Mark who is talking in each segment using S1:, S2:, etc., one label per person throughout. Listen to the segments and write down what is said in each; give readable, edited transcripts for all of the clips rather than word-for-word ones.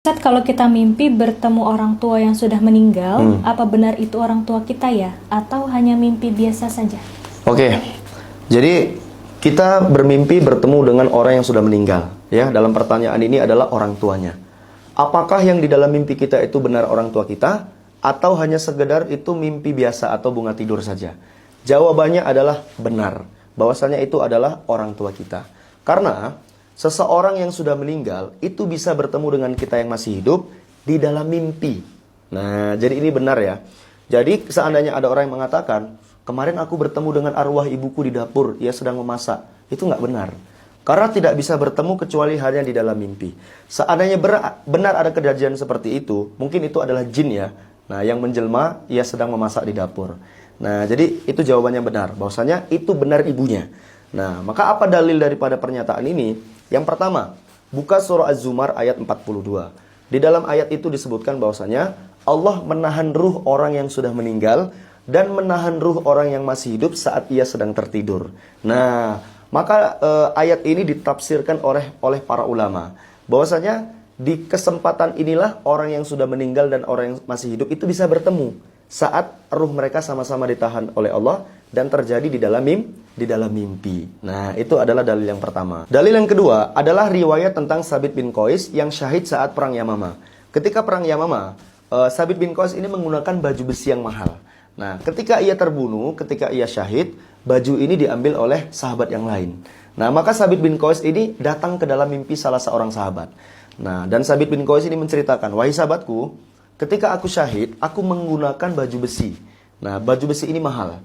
S1: Ustaz, kalau kita mimpi bertemu orang tua yang sudah meninggal, apa benar itu orang tua kita ya? Atau hanya mimpi biasa saja?
S2: Oke, jadi kita bermimpi bertemu dengan orang yang sudah meninggal. Ya, dalam pertanyaan ini adalah orang tuanya. Apakah yang di dalam mimpi kita itu benar orang tua kita? Atau hanya sekedar itu mimpi biasa atau bunga tidur saja? Jawabannya adalah benar. Bahwasanya itu adalah orang tua kita. Karena seseorang yang sudah meninggal itu bisa bertemu dengan kita yang masih hidup di dalam mimpi. Nah, jadi ini benar ya. Jadi seandainya ada orang yang mengatakan, kemarin aku bertemu dengan arwah ibuku di dapur, ia sedang memasak. Itu nggak benar. Karena tidak bisa bertemu kecuali hanya di dalam mimpi. Seandainya benar ada kejadian seperti itu, mungkin itu adalah jin ya. Nah, yang menjelma, ia sedang memasak di dapur. Nah, jadi itu jawabannya benar. Bahwasanya itu benar ibunya. Nah, maka apa dalil daripada pernyataan ini? Yang pertama, buka surah Az-Zumar ayat 42. Di dalam ayat itu disebutkan bahwasanya Allah menahan ruh orang yang sudah meninggal dan menahan ruh orang yang masih hidup saat ia sedang tertidur. Nah, maka ayat ini ditafsirkan oleh para ulama bahwasanya di kesempatan inilah orang yang sudah meninggal dan orang yang masih hidup itu bisa bertemu saat ruh mereka sama-sama ditahan oleh Allah dan terjadi di dalam mimpi. Nah, itu adalah dalil yang pertama. Dalil yang kedua adalah riwayat tentang Sabit bin Qais yang syahid saat perang Yamama. Ketika perang Yamama, Sabit bin Qais ini menggunakan baju besi yang mahal. Nah, ketika ia terbunuh, ketika ia syahid, baju ini diambil oleh sahabat yang lain. Nah, maka Sabit bin Qais ini datang ke dalam mimpi salah seorang sahabat. Nah, dan Sabit bin Qais ini menceritakan, wahai sahabatku, ketika aku syahid, aku menggunakan baju besi. Nah, baju besi ini mahal.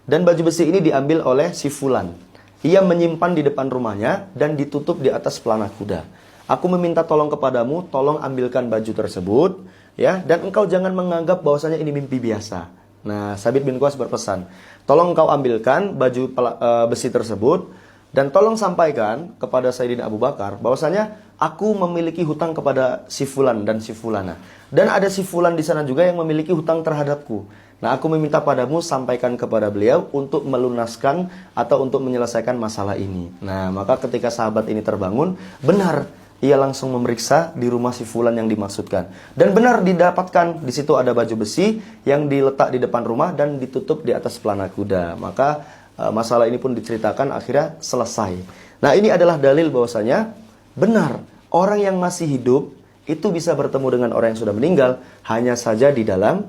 S2: Dan baju besi ini diambil oleh si Fulan. Ia menyimpan di depan rumahnya dan ditutup di atas pelana kuda. Aku meminta tolong kepadamu, tolong ambilkan baju tersebut, ya, dan engkau jangan menganggap bahwasanya ini mimpi biasa. Nah, Sabit bin Qais berpesan, tolong engkau ambilkan baju besi tersebut dan tolong sampaikan kepada Sayyidina Abu Bakar bahwasanya aku memiliki hutang kepada si Fulan dan si Fulana. Dan ada si Fulan di sana juga yang memiliki hutang terhadapku. Nah, aku meminta padamu sampaikan kepada beliau untuk melunaskan atau untuk menyelesaikan masalah ini. Nah, maka ketika sahabat ini terbangun, benar ia langsung memeriksa di rumah si Fulan yang dimaksudkan. Dan benar didapatkan di situ ada baju besi yang diletak di depan rumah dan ditutup di atas pelana kuda. Maka masalah ini pun diceritakan akhirnya selesai. Nah, ini adalah dalil bahwasanya benar orang yang masih hidup itu bisa bertemu dengan orang yang sudah meninggal hanya saja di dalam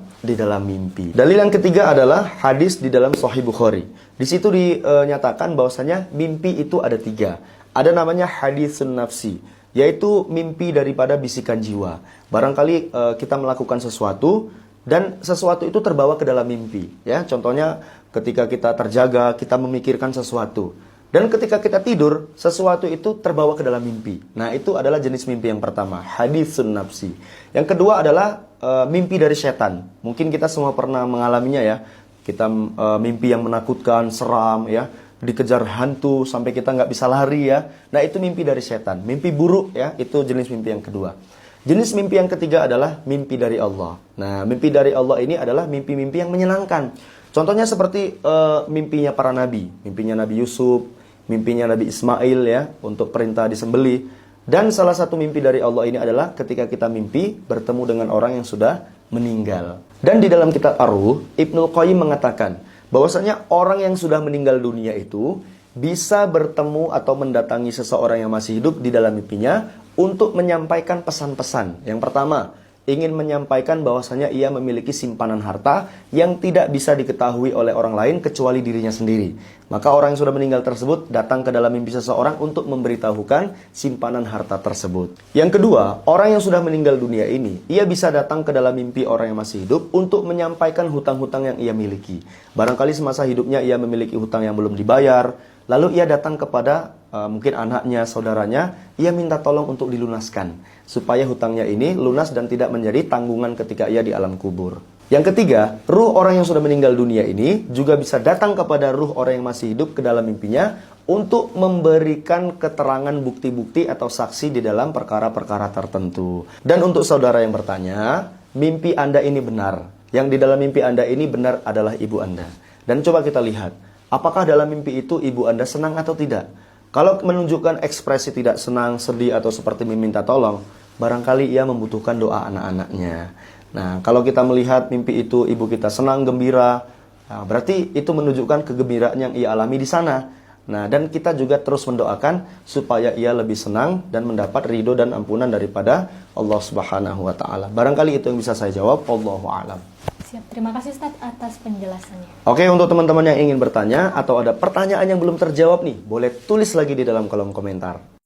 S2: mimpi. Dalil yang ketiga adalah hadis di dalam Sahih Bukhari. Di situ dinyatakan bahwasanya mimpi itu ada 3. Ada namanya hadisun nafsi, yaitu mimpi daripada bisikan jiwa. Barangkali kita melakukan sesuatu dan sesuatu itu terbawa ke dalam mimpi. Ya, contohnya ketika kita terjaga, kita memikirkan sesuatu. Dan ketika kita tidur, sesuatu itu terbawa ke dalam mimpi. Nah, itu adalah jenis mimpi yang pertama, hadisun nafsi. Yang kedua adalah mimpi dari setan. Mungkin kita semua pernah mengalaminya ya. Kita mimpi yang menakutkan, seram ya, dikejar hantu sampai kita nggak bisa lari ya. Nah, itu mimpi dari setan. Mimpi buruk ya, itu jenis mimpi yang kedua. Jenis mimpi yang ketiga adalah mimpi dari Allah. Nah, mimpi dari Allah ini adalah mimpi-mimpi yang menyenangkan. Contohnya seperti mimpinya para nabi, mimpinya Nabi Yusuf, mimpinya Nabi Ismail ya, untuk perintah disembelih. Dan salah satu mimpi dari Allah ini adalah ketika kita mimpi bertemu dengan orang yang sudah meninggal. Dan di dalam kitab Ar-Ruh, Ibnul Qayyim mengatakan bahwasanya orang yang sudah meninggal dunia itu bisa bertemu atau mendatangi seseorang yang masih hidup di dalam mimpinya untuk menyampaikan pesan-pesan. Yang pertama, ingin menyampaikan bahwasanya ia memiliki simpanan harta yang tidak bisa diketahui oleh orang lain kecuali dirinya sendiri. Maka orang yang sudah meninggal tersebut datang ke dalam mimpi seseorang untuk memberitahukan simpanan harta tersebut. Yang kedua, orang yang sudah meninggal dunia ini, ia bisa datang ke dalam mimpi orang yang masih hidup untuk menyampaikan hutang-hutang yang ia miliki. Barangkali semasa hidupnya ia memiliki hutang yang belum dibayar, lalu ia datang kepada mungkin anaknya, saudaranya, ia minta tolong untuk dilunaskan supaya hutangnya ini lunas dan tidak menjadi tanggungan ketika ia di alam kubur. Yang ketiga, ruh orang yang sudah meninggal dunia ini juga bisa datang kepada ruh orang yang masih hidup ke dalam mimpinya untuk memberikan keterangan bukti-bukti atau saksi di dalam perkara-perkara tertentu. Dan untuk saudara yang bertanya, mimpi Anda ini benar. Yang di dalam mimpi Anda ini benar adalah ibu Anda. Dan coba kita lihat, apakah dalam mimpi itu ibu Anda senang atau tidak? Kalau menunjukkan ekspresi tidak senang, sedih, atau seperti meminta tolong, barangkali ia membutuhkan doa anak-anaknya. Nah, kalau kita melihat mimpi itu ibu kita senang, gembira, nah, berarti itu menunjukkan kegembiraan yang ia alami di sana. Nah, dan kita juga terus mendoakan supaya ia lebih senang dan mendapat ridho dan ampunan daripada Allah Subhanahu wa taala. Barangkali itu yang bisa saya jawab, wallahu a'lam.
S1: Siap, terima kasih Ustadz atas penjelasannya.
S2: Oke, untuk teman-teman yang ingin bertanya atau ada pertanyaan yang belum terjawab nih, boleh tulis lagi di dalam kolom komentar.